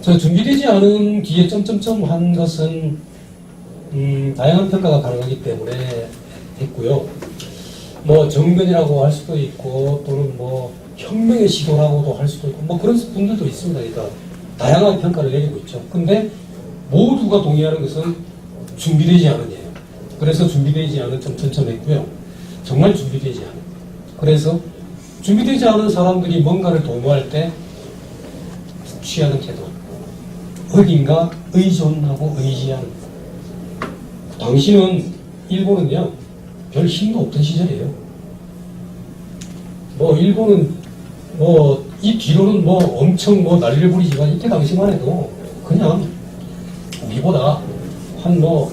저 준비되지 않은 뒤에 점점점 한 것은 다양한 평가가 가능하기 때문에 했고요. 뭐 정변이라고 할 수도 있고 또는 뭐 혁명의 시도라고도 할 수도 있고 뭐 그런 분들도 있습니다. 그러니까 다양한 평가를 내리고 있죠. 근데 모두가 동의하는 것은 준비되지 않은이에요. 그래서 준비되지 않은 점점점 했고요. 정말 준비되지 않은. 그래서 준비되지 않은 사람들이 뭔가를 도모할 때 취하는 태도. 어딘가 의존하고 의지하는. 당시는 일본은요 별 힘도 없던 시절이에요. 뭐 일본은 뭐 이 뒤로는 뭐 엄청 뭐 난리를 부리지만 이때 당시만 해도 그냥 우리보다 한 뭐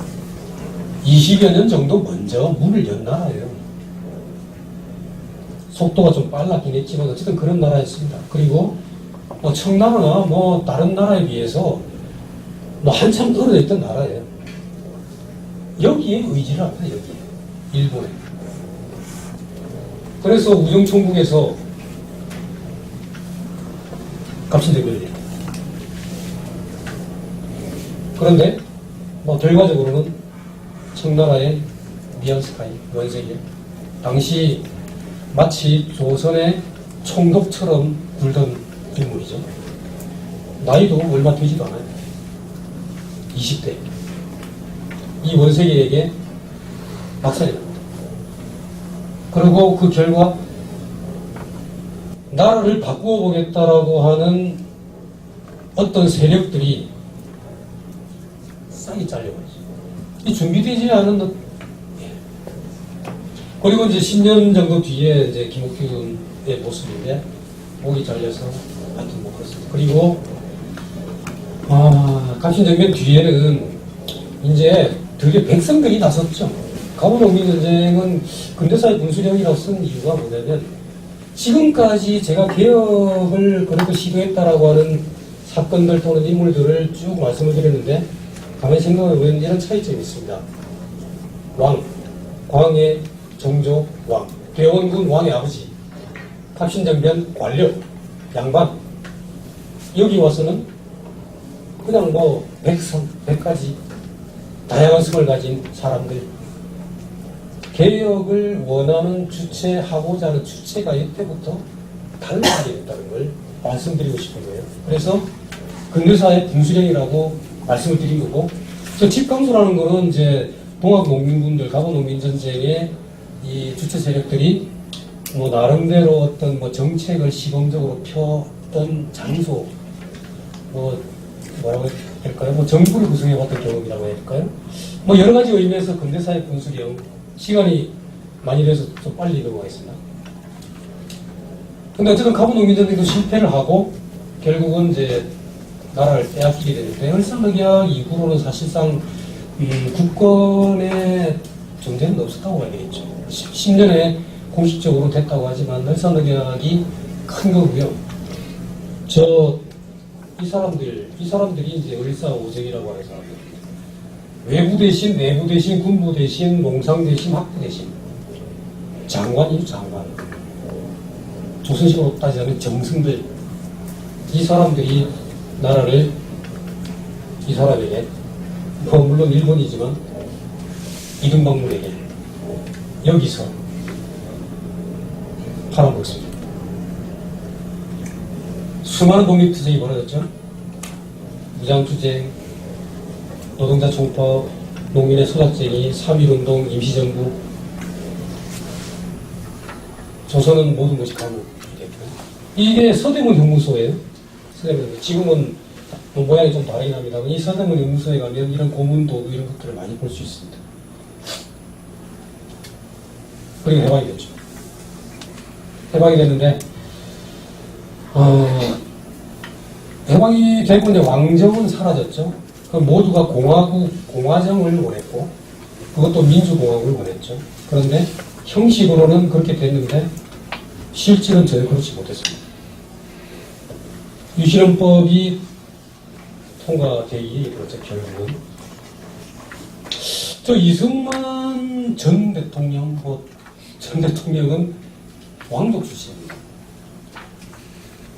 20여 년 정도 먼저 문을 연 나라예요. 속도가 좀 빨랐긴 했지만 어쨌든 그런 나라였습니다. 그리고 뭐 청나라나 뭐 다른 나라에 비해서 뭐 한참 오래됐던 나라예요. 여기에 의지를 합니다. 여기에 일본에. 그래서 우정총국에서 갑신대결이에요. 그런데 뭐 결과적으로는 청나라의 미얀스카이 원색이 당시 마치 조선의 총독처럼 굴던 인물이죠. 나이도 얼마 되지도 않아요. 20대. 이 원색이에게 박살이 납니다. 그리고 그 결과 나라를 바꾸어 보겠다라고 하는 어떤 세력들이 싹이 잘려버리죠. 이 준비되지 않은 그리고 이제 10년 정도 뒤에 이제 김옥균의 모습인데 목이 잘려서 하여튼 뭐 그렇습니다. 그리고 갑신정변 뒤에는 이제 되게 백성들이 나섰죠. 갑오농민전쟁은 근대사의 분수령이라고 쓴 이유가 뭐냐면 지금까지 제가 개혁을 그렇게 시도했다라고 하는 사건들 또는 인물들을 쭉 말씀을 드렸는데 가만히 생각해보면 이런 차이점이 있습니다. 왕, 광해, 정조, 왕, 대원군 왕의 아버지, 갑신정변 관력, 양반. 여기 와서는 그냥 뭐 백성, 100가지 다양한 성을 가진 사람들. 개혁을 원하는 주체하고자 하는 주체가 이때부터 달라지게 됐다는 걸 말씀드리고 싶은 거예요. 그래서 근대사의 분수령이라고 말씀을 드린 거고, 저 집강소라는 거는 이제 동학농민분들, 갑오농민전쟁의 이 주체 세력들이 뭐 나름대로 어떤 뭐 정책을 시범적으로 펴던 장소, 뭐 뭐라고 해야 될까요? 뭐 정부를 구성해봤던 경험이라고 해야 될까요? 뭐 여러 가지 의미에서 근대사의 분수령, 시간이 많이 돼서 좀 빨리 넘어가겠습니다. 근데 어쨌든 갑오농민전쟁도 실패를 하고 결국은 이제 나라를 빼앗기게 되는데 을사늑약 이후로는 사실상 국권의 존재는 없었다고 봐야 되겠죠. 10년에 공식적으로 됐다고 하지만 을사늑약이 큰 거고요. 이 사람들이 이제 을사오정이라고 하는 사람들. 외부 대신, 내부 대신, 군부 대신, 농상 대신, 학부 대신. 장관이죠, 장관. 조선식으로 따지자면 정승들. 이 사람들이 나라를 이 사람에게, 뭐 물론 일본이지만 이등박물에게 여기서 팔아먹습니다. 수많은 독립투쟁이 벌어졌죠. 무장투쟁, 노동자 총법, 농민의 소작쟁이, 3.1운동, 임시정부. 조선은 모든 것이 감옥이 됐고요. 이게 서대문 형무소예요. 서대문. 지금은 뭐 모양이 좀 다르긴 합니다. 이 서대문 형무소에 가면 이런 고문 도구 이런 것들을 많이 볼 수 있습니다. 그리고 해방이 됐죠. 해방이 됐는데 해방이 되고 이제 왕정은 사라졌죠. 그 모두가 공화정을 원했고, 그것도 민주공화국을 원했죠. 그런데 형식으로는 그렇게 됐는데, 실질은 전혀 그렇지 못했습니다. 유신헌법이 통과되기 그렇죠, 결국은. 저 이승만 전 대통령은 왕족 출신입니다.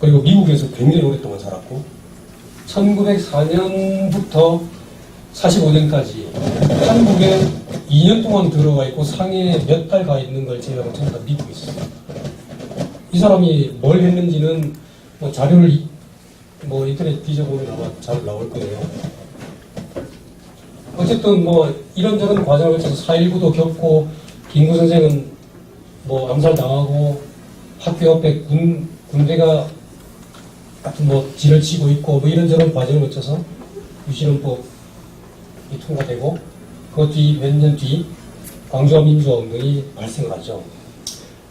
그리고 미국에서 굉장히 오랫동안 살았고, 1904년부터 45년까지 한국에 2년 동안 들어가 있고 상해에 몇 달 가 있는 걸 제가 전부 다 믿고 있어요. 이 사람이 뭘 했는지는 뭐 자료를 뭐 인터넷 뒤져보면 아마 잘 나올 거예요. 어쨌든 뭐 이런저런 과정을 거쳐서 4.19도 겪고 김구 선생은 뭐 암살당하고 학교 옆에 군대가 뭐 지를 치고 있고 뭐 이런저런 과정을 거쳐서 유신헌법이 통과되고 그 뒤 몇 년 뒤 광주와 민주화운동이 발생을 하죠.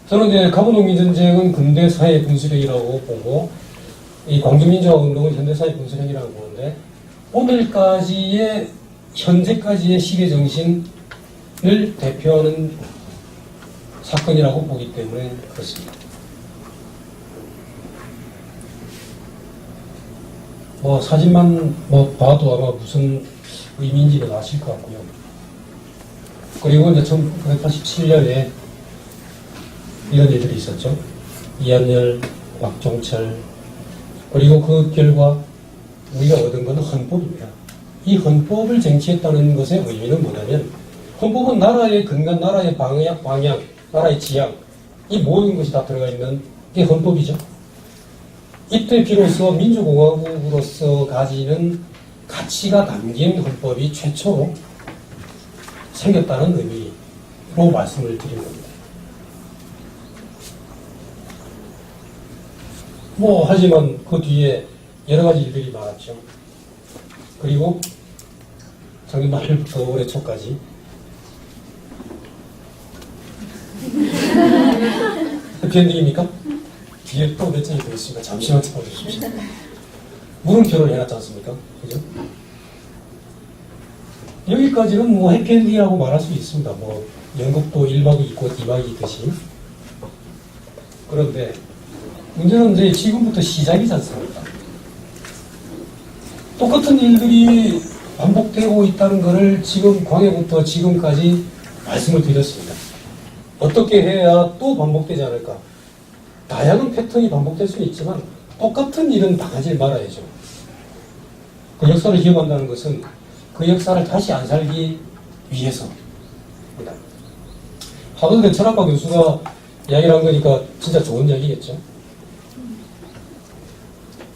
저는 이제 갑오농민전쟁은 근대사회 분수령이라고 보고 이 광주민주화운동은 현대사회 분수령이라고 보는데 오늘까지의 현재까지의 시대 정신을 대표하는 사건이라고 보기 때문에 그렇습니다. 뭐 사진만 뭐 봐도 아마 무슨 의미인지는 아실 것 같고요. 그리고 이제 1987년에 이런 일들이 있었죠. 이한열, 박종철, 그리고 그 결과 우리가 얻은 것은 헌법입니다. 이 헌법을 쟁취했다는 것의 의미는 뭐냐면 헌법은 나라의 근간, 나라의 방향, 나라의 지향 이 모든 것이 다 들어가 있는 게 헌법이죠. 이때 비로소 민주공화국으로서 가지는 가치가 담긴 헌법이 최초로 생겼다는 의미로 말씀을 드린 겁니다. 뭐 하지만 그 뒤에 여러 가지 일들이 많았죠. 그리고 작년 말부터 올해 초까지 해피엔딩입니까? 뒤에 또 몇 장이 더 있으니까 잠시만 참아주십시오. 물음표를 해놨지 않습니까? 그죠? 여기까지는 뭐 해피엔딩이라고 말할 수 있습니다. 뭐 연극도 1박이 있고 2박이 있듯이. 그런데 문제는 이제 지금부터 시작이지 않습니까? 똑같은 일들이 반복되고 있다는 것을 지금 광해부터 지금까지 말씀을 드렸습니다. 어떻게 해야 또 반복되지 않을까? 다양한 패턴이 반복될 수는 있지만 똑같은 일은 당하지 말아야죠. 그 역사를 기억한다는 것은 그 역사를 다시 안 살기 위해서입니다. 하버드 철학과 교수가 이야기를 한 거니까 진짜 좋은 이야기겠죠.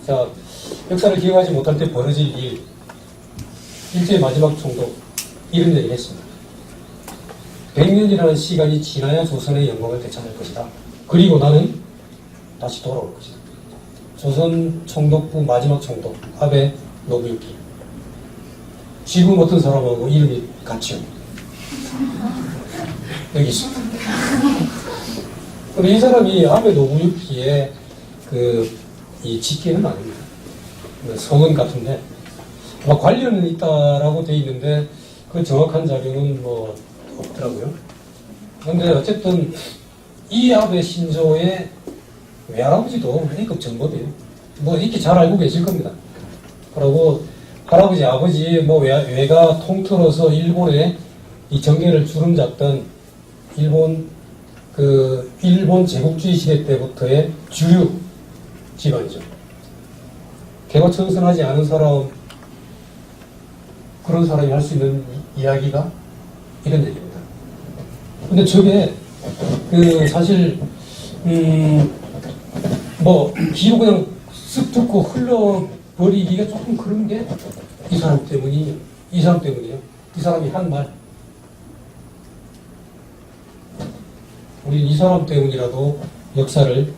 자, 역사를 기억하지 못할 때 벌어질 일, 일제의 마지막 총독, 이런 얘기를 했습니다. 100년이라는 시간이 지나야 조선의 영광을 되찾을 것이다. 그리고 나는 다시 돌아올 것이다. 조선 총독부 마지막 총독, 아베 노부유키. 지금 어떤 사람하고 이름이 같죠? 여기 있습니다. 근데 이 사람이 아베 노부유키의 이 직계는 아닙니다. 성은 같은데, 아마 관련은 있다라고 돼 있는데, 그 정확한 자료는 뭐 없더라고요. 근데 어쨌든, 이 아베 신조의 외할아버지도 A급 전범이에요. 뭐 이렇게 잘 알고 계실 겁니다. 그리고 할아버지, 아버지, 뭐 외가 통틀어서 일본의 이 정계를 주름잡던 일본 제국주의 시대 때부터의 주류 집안이죠. 개과천선하지 않은 사람, 그런 사람이 할 수 있는 이야기가 이런 얘기입니다. 근데 저게 사실 뭐 귀로 그냥 쓱 듣고 흘러버리기가 조금 그런 게 이 사람 때문이에요. 이 사람이 한 말. 우리 이 사람 때문이라도 역사를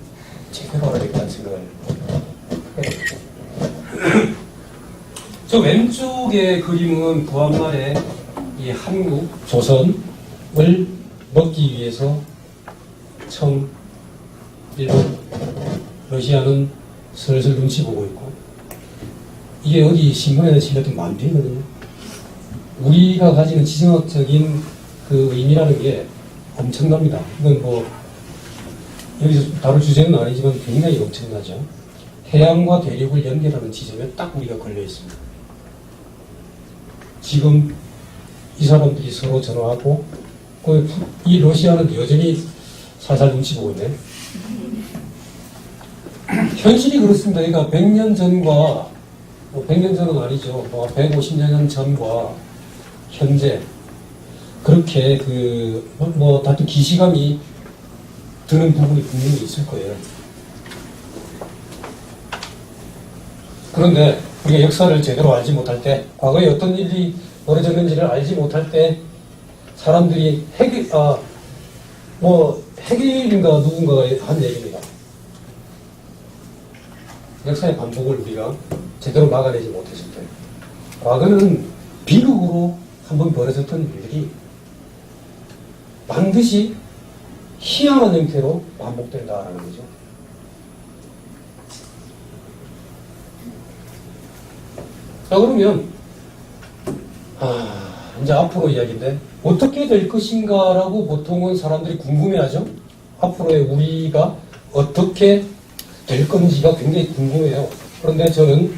제대로 알아야겠다는 생각을 해요. 저 왼쪽의 그림은 구한말에 이 한국, 조선을 먹기 위해서 처음 일본, 러시아는 슬슬 눈치 보고 있고, 이게 어디 신문에는 실렸던 만두이거든요. 우리가 가지는 지정학적인 그 의미라는 게 엄청납니다. 이건 뭐 여기서 다룰 주제는 아니지만 굉장히 엄청나죠. 해양과 대륙을 연결하는 지점에 딱 우리가 걸려 있습니다. 지금 이 사람들이 서로 전화하고, 이 러시아는 여전히 살살 눈치 보고 있네. 현실이 그렇습니다. 그러니까 100년 전과 뭐 100년 전은 아니죠. 뭐 150년 전과 현재 그렇게 뭐 다들 기시감이 드는 부분이 분명히 있을 거예요. 그런데 우리가 역사를 제대로 알지 못할 때, 과거에 어떤 일이 벌어졌는지를 알지 못할 때 사람들이 해겔인가 누군가가 한 얘기입니다. 역사의 반복을 우리가 제대로 막아내지 못했을 때, 과거는 비극으로 한번 벌어졌던 일들이 반드시 희한한 형태로 반복된다라는 거죠. 자, 그러면 이제 앞으로 이야기인데 어떻게 될 것인가라고 보통은 사람들이 궁금해하죠. 앞으로의 우리가 어떻게 될 건지가 굉장히 궁금해요. 그런데 저는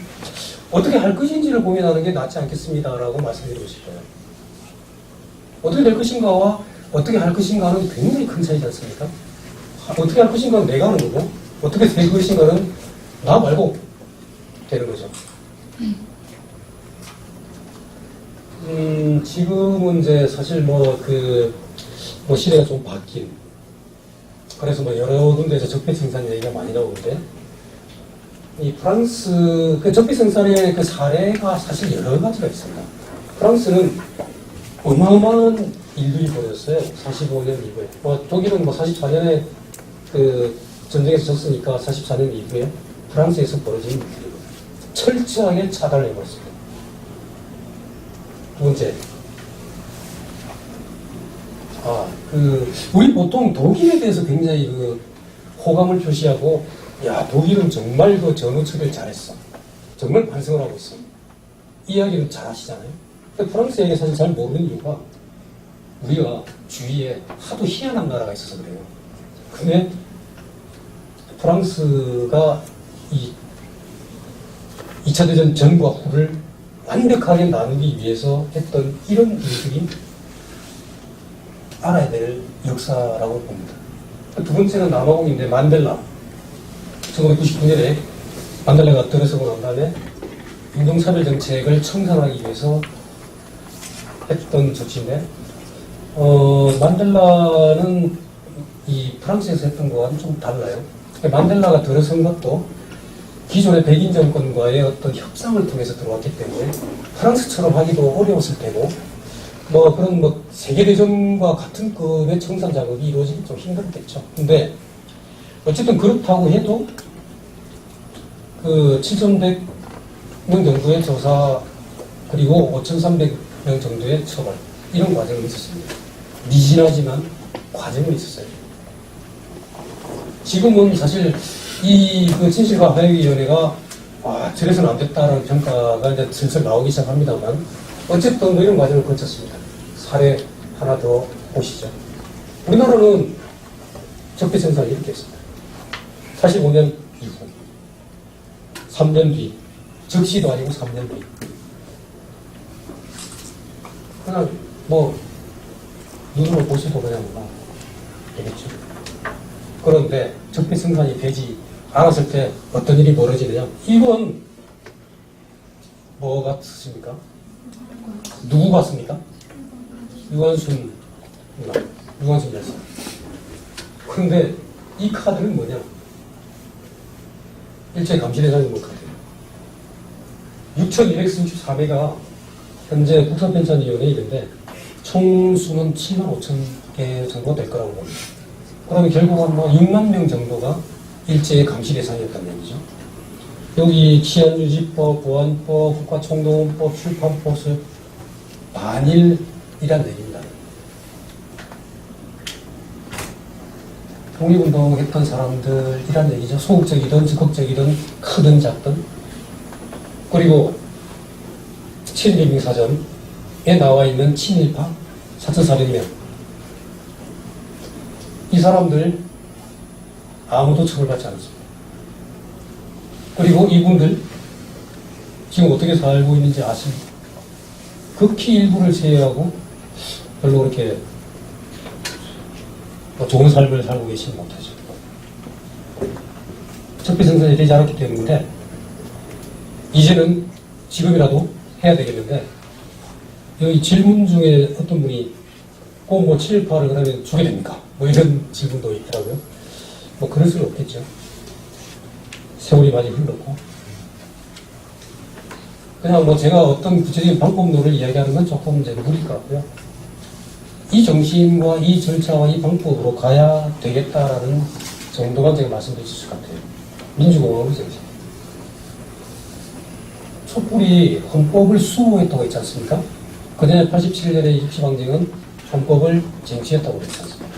어떻게 할 것인지를 고민하는 게 낫지 않겠습니다라고 말씀드리고 싶어요. 어떻게 될 것인가와 어떻게 할 것인가는 굉장히 큰 차이지 않습니까? 어떻게 할 것인가는 내가 하는 거고, 어떻게 될 것인가는 나 말고 되는 거죠. 지금은 이제 사실 시대가 좀 바뀐, 그래서 여러 군데에서 적폐 생산 얘기가 많이 나오는데, 이 프랑스, 적폐 생산의 사례가 사실 여러 가지가 있습니다. 프랑스는 어마어마한 일들이 벌어졌어요. 45년 이후에. 독일은 44년에 전쟁에서 졌으니까 44년 이후에 프랑스에서 벌어진 일들이고 철저하게 차단해버렸습니다. 두 번째, 우리 보통 독일에 대해서 굉장히 호감을 표시하고, 야, 독일은 정말 전후 처리를 잘했어. 정말 반성을 하고 있어. 이야기를 잘 하시잖아요. 근데 프랑스 얘기 사실 잘 모르는 이유가 우리가 주위에 하도 희한한 나라가 있어서 그래요. 근데 프랑스가 이 2차 대전 전과 후를 완벽하게 나누기 위해서 했던 이런 일들이 알아야 될 역사라고 봅니다. 두 번째는 남아공인데, 만델라. 1999년에 만델라가 들어서고 난 다음에 인종차별 정책을 청산하기 위해서 했던 조치인데, 만델라는 이 프랑스에서 했던 거와는 좀 달라요. 만델라가 들어선 것도 기존의 백인 정권과의 어떤 협상을 통해서 들어왔기 때문에 프랑스처럼 하기도 어려웠을 테고, 그런 세계대전과 같은 급의 청산 작업이 이루어지기 좀 힘들었겠죠. 근데 어쨌든 그렇다고 해도 7,100명 정도의 조사, 그리고 5,300명 정도의 처벌, 이런 과정이 있었습니다. 미진하지만 과정은 있었어요. 지금은 사실 이 진실과 화해위원회가 저래서는 안 됐다라는 평가가 이제 슬슬 나오기 시작합니다만, 어쨌든 이런 과정을 거쳤습니다. 사례 하나 더 보시죠. 우리나라는 적폐 생산을 이렇게 했습니다. 45년 이후 3년 뒤, 적시도 아니고 3년 뒤, 그냥 눈으로 보시도 그냥 되겠죠. 그런데 적폐 생산이 되지 않았을 때 어떤 일이 벌어지느냐? 이건 뭐 같습니까? 누구 같습니까? 유관순 열사. 그런데 이 카드는 뭐냐? 일제 감시대상인 것 같아요. 6,234개가 현재 국사편찬위원회에 있는데 총 수는 7만 5천 개 정도 될 거라고 봅니다. 그러면 결국 한 6만 명 정도가 일제의 감시 대상이었다는 얘기죠. 여기 치안유지법, 보안법, 국가총동원법, 출판법, 만일이란 얘기입니다. 독립운동했던 사람들이란 얘기죠. 소극적이든 적극적이든 크든 작든. 그리고 친일빙사전에 나와 있는 친일파 4,400명. 이 사람들 아무도 처벌받지 않았습니다. 그리고 이분들 지금 어떻게 살고 있는지 아십니까? 극히 일부를 제외하고 별로 그렇게 좋은 삶을 살고 계시지 못하죠. 적폐 생산이 되지 않았기 때문에 이제는 지금이라도 해야 되겠는데, 여기 질문 중에 어떤 분이 꼭 뭐 친일파를 그러면 죽게 됩니까? 뭐 이런 질문도 있더라고요. 뭐 그럴 수는 없겠죠. 세월이 많이 흘렀고. 그냥 뭐 제가 어떤 구체적인 방법론을 이야기하는 건 조금 이제 무리일 것 같고요. 이 정신과 이 절차와 이 방법으로 가야 되겠다라는 정도만 제가 말씀드릴 수 있을 것 같아요. 민주공화국의 정신. 촛불이 헌법을 수호했다고 했지 않습니까? 그전에 87년의 입시방정은 헌법을 쟁취했다고 그랬지 않습니까?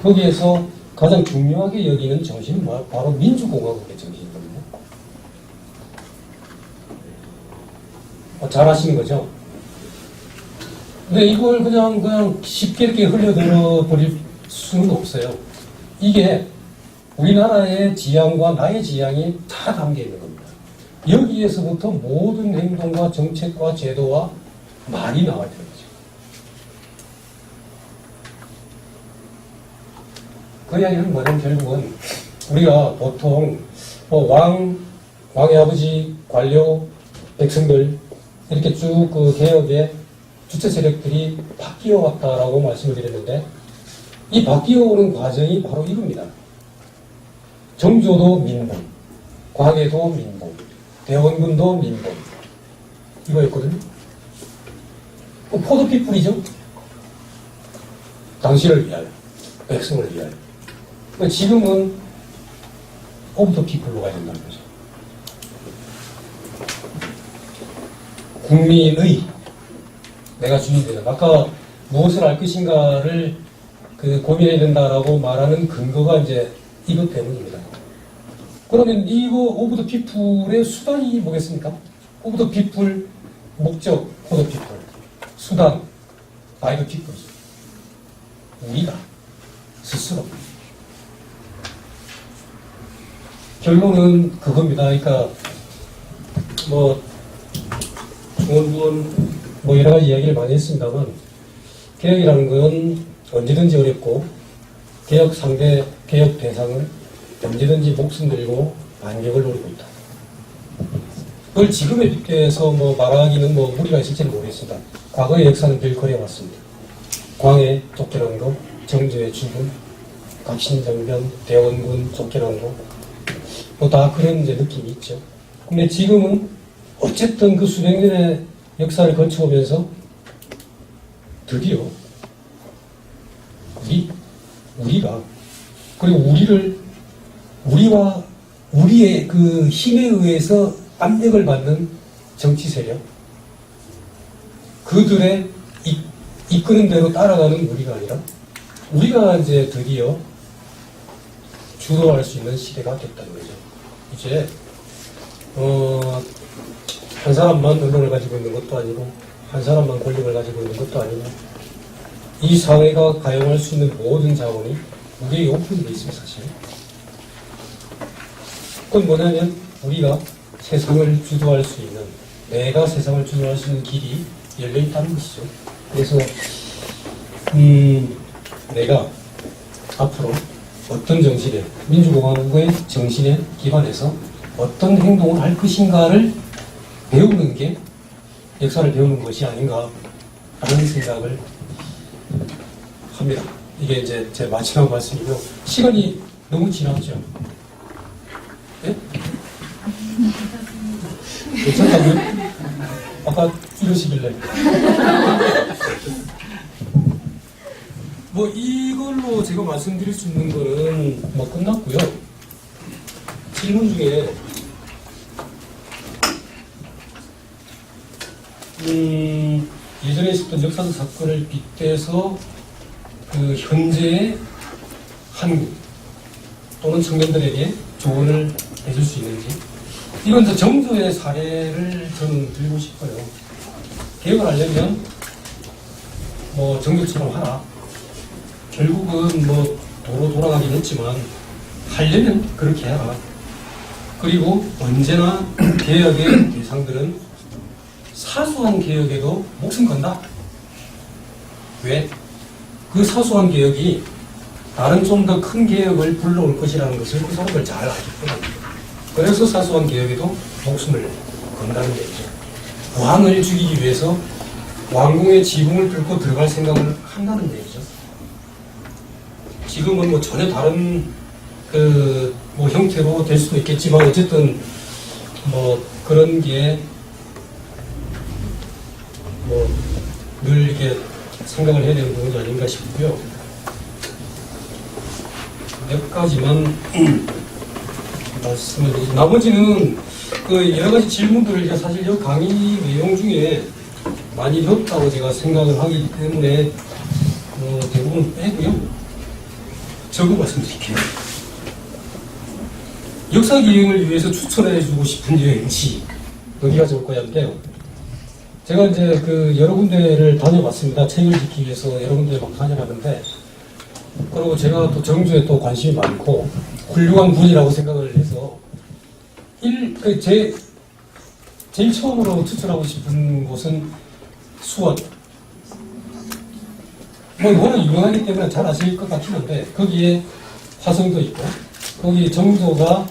거기에서 가장 중요하게 여기는 정신은 바로 민주공화국의 정신이거든요. 잘 아시는 거죠? 근데 이걸 그냥 쉽게 이렇게 흘려들어 버릴 수는 없어요. 이게 우리나라의 지향과 나의 지향이 다 담겨 있는 겁니다. 여기에서부터 모든 행동과 정책과 제도와 말이 나와야 되는 거죠. 그 이야기는 뭐냐면 결국은 우리가 보통 왕의 아버지, 관료, 백성들 이렇게 쭉 그 개혁의 주체 세력들이 바뀌어 왔다라고 말씀을 드렸는데, 이 바뀌어 오는 과정이 바로 이겁니다. 정조도 민봉, 광해도 민봉, 대원군도 민봉, 이거였거든요. 포도피플이죠. 당신을 위하여, 백성을 위하여. 지금은 오브 더 피플로 가야 된다는 거죠. 국민의, 내가 주인이 되는, 아까 무엇을 알 것인가를 고민해야 된다라고 말하는 근거가 이제 이것 때문입니다. 그러면 이거 오브 더 피플의 수단이 뭐겠습니까? 오브 더 피플, 목적, 포 더 피플, 수단, 바이 더 피플. 우리가 스스로. 결론은 그겁니다. 그러니까 중원부원 여러 가지 이야기를 많이 했습니다만, 개혁이라는 건 언제든지 어렵고, 개혁 상대, 개혁 대상은 언제든지 목숨 들고 반격을 노리고 있다. 그걸 지금에 빗대서 말하기는 무리가 있을지는 모르겠습니다. 과거의 역사는 늘 그래왔습니다. 광해, 쫓겨난거, 정조의 죽음, 갑신정변, 대원군 쫓겨난거, 다 그런 이제 느낌이 있죠. 근데 지금은 어쨌든 그 수백 년의 역사를 거쳐오면서 드디어 우리가, 그리고 우리와 우리의 그 힘에 의해서 압력을 받는 정치 세력, 그들의 이끄는 대로 따라가는 우리가 아니라 우리가 이제 드디어 주도할 수 있는 시대가 됐다는 거죠. 이제 한 사람만 언론을 가지고 있는 것도 아니고, 한 사람만 권력을 가지고 있는 것도 아니고, 이 사회가 가용할 수 있는 모든 자원이 우리에게 오픈되어 있습니다, 사실. 그건 뭐냐면, 우리가 세상을 주도할 수 있는, 내가 세상을 주도할 수 있는 길이 열려있다는 것이죠. 그래서, 내가 앞으로 어떤 정신에, 민주공화국의 정신에 기반해서 어떤 행동을 할 것인가를 배우는 게 역사를 배우는 것이 아닌가 라는 생각을 합니다. 이게 이제 제 마지막 말씀이고, 시간이 너무 지났죠? 네? 괜찮다고요? 아까 이러시길래. 이걸로 제가 말씀드릴 수 있는 거는 끝났고요. 질문 중에 예전에 있었던 역사적 사건을 빗대서 그 현재의 한국 또는 청년들에게 조언을 해줄 수 있는지, 이건 정조의 사례를 저는 들고 싶어요. 개혁을 하려면 정조처럼 하라. 결국은 도로 돌아가긴 했지만 하려면 그렇게 해라. 그리고 언제나 개혁의 대상들은 사소한 개혁에도 목숨 건다. 왜? 그 사소한 개혁이 다른 좀 더 큰 개혁을 불러올 것이라는 것을 그 사람들 잘 알기 때문에, 그래서 사소한 개혁에도 목숨을 건다는 얘기죠. 왕을 죽이기 위해서 왕궁의 지붕을 뚫고 들어갈 생각을 한다는 얘기죠. 지금은 뭐 전혀 다른 뭐 형태로 될 수도 있겠지만 어쨌든 뭐 그런 게 뭐 늘 이렇게 생각을 해야 되는 부분이 아닌가 싶고요. 몇 가지만 말씀을 드리고 나머지는 그 여러 가지 질문들을 제가 사실 이 강의 내용 중에 많이 없다고 제가 생각을 하기 때문에 대부분 빼고요. 적어 말씀드릴게요. 역사 기행을 위해서 추천해주고 싶은 여행지 여기가 좋을 거야 한데요. 제가 이제 여러 군데를 다녀봤습니다. 책을 짓기 위해서 여러 군데 막 다녀봤는데, 그리고 제가 또 정주에 또 관심이 많고 훌륭한 분이라고 생각을 해서 제일 처음으로 추천하고 싶은 곳은 수원. 뭐 워낙 유명하기 때문에 잘 아실 것 같긴 한데 거기에 화성도 있고 거기 정조가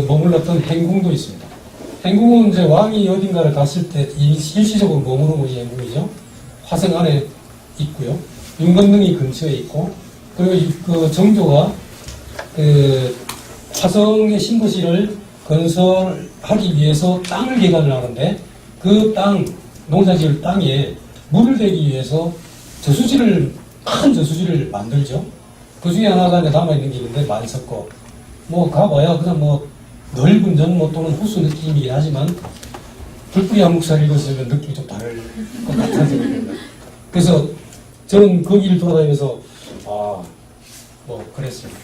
머물렀던 행궁도 있습니다. 행궁은 이제 왕이 어딘가를 갔을 때 일시적으로 머무는 곳이 행궁이죠. 화성 안에 있고요. 윤건능이 근처에 있고, 그리고 그 정조가 화성의 신도시를 건설하기 위해서 땅을 개간을 하는데 그 땅, 농사지을 땅에 물을 대기 위해서 큰 저수지를 만들죠. 그 중에 하나가 이제 남아있는 게 있는데 만석고, 뭐 가봐야 그냥 뭐 넓은 전 또는 호수 느낌이긴 하지만 불뿌리 한국사를 읽었으면 느낌이 좀 다를 것 같아서 그래서 저는 거기를 돌아다니면서 뭐 그랬습니다.